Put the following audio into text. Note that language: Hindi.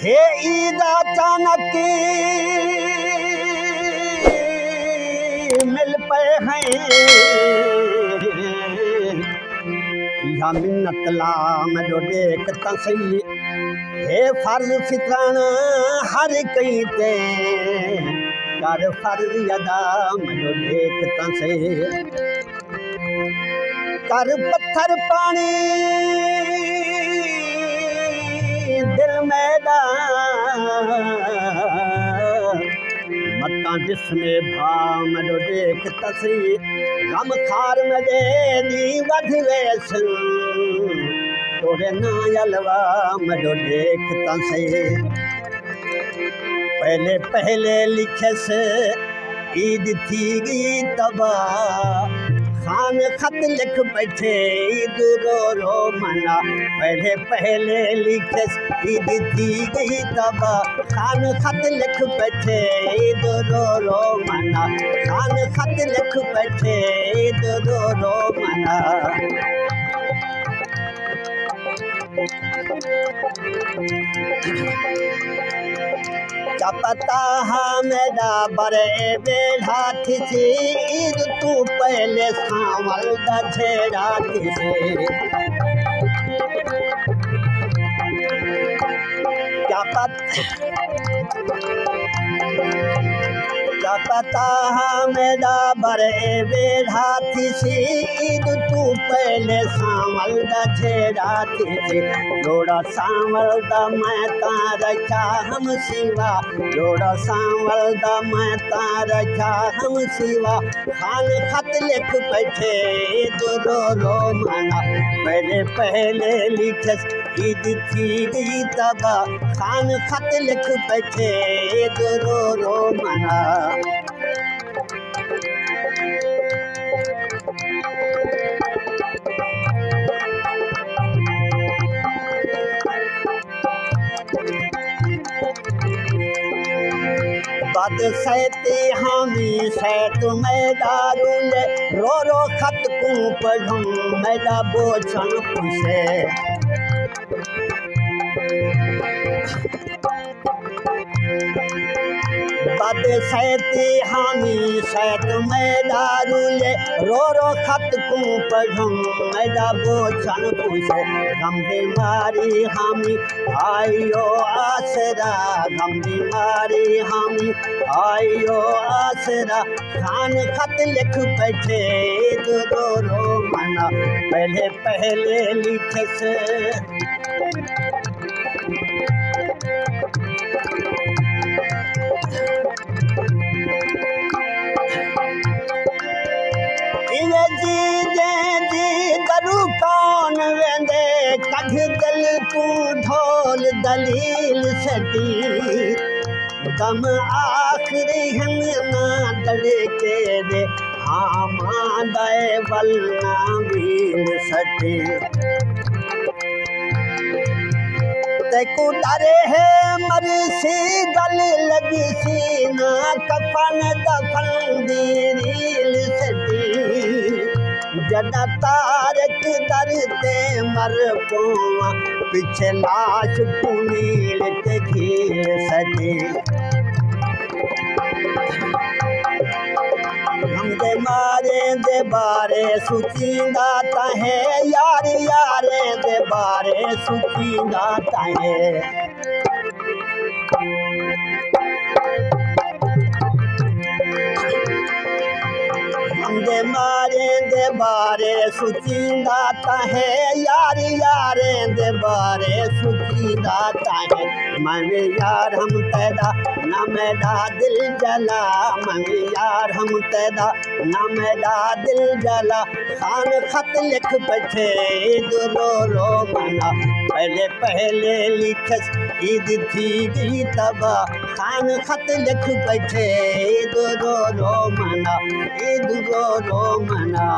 हे ईद अचानक मिल पे हैं या मिन्नत ला मजो देख तसी हे फर्ज फितरान हर कई ते कर फर्ज अदा मजो देख तसी कर पत्थर पानी दिल मत्ता जिसमें भाव मजो देख तसी गम खार मजे दी वध वेस तोरे ना अलवा मजो देख तसी पहले पहले लिखे से ईद थी गई तबाह खान खत लिख बैठे ईद रो रो मना पहले पहले लिखे ईद थी गई तबा खान खत लिख बैठे ईद रो रो मना खान खत लिख बैठे ईद रो रो मना क्या पता मेरा बरे बेढ़ा थी ईद तू पहले सावल दझेड़ा थी क्या पता मेरा बरे बेढ़ा थी ईद तू पहले सावल दझेड़ा थी जोड़ा सावल दा मैं रखा हम सिवा जोड़ा सावल दा मैं रखा हम सिवा खान खत लिख बैठे ईद रो रो मना पहले पहले लिखे ईद थी गई तबा खान खत लिख बैठे ईद रो रो मना बद सहते हामी सैत मैदारुल रो रो खत को पढ़ूं मैदा बोझन पुसे बद सहते हामी सैत मैदारुल रो रो खत को पढ़ूं मैदा बोझन पुसे गम बीमारी हामी आयो आसरा गम बीमारी हामी आयो आसरा खान खत लिख बैठे ईद रो रो मना पहले पहले लिखे से कौन वेंदे कढ दिल तू ढोल दलील सटी गम आखिरी हन ना दड़े के दे हाँ मां दे वलना वीर सटी तेको डरे है मरसी गल लगी सी ना कफन दफन दी रील सटी जदा तारक दरते मर पोवा पीछे लाश पुनील के खीर सजे हमदे मारे दे बारे सुचींदा ताहे यार यारे दे बारे सुचींदा ताहे हमदे मारे दे बारे सुचींदा ताहे यार यारे दे बारे सुचींदा ताहे मवे यार हम तैदा ना मेरा दिल जला मवे यार हम तैदा ना मेरा दिल जला खान खत लिख बैठे ईद रो रो मना पहले पहले लिखस ईद थी गई तबा खान खत लिख बैठे ईद रो रो मना ईद रो रो मना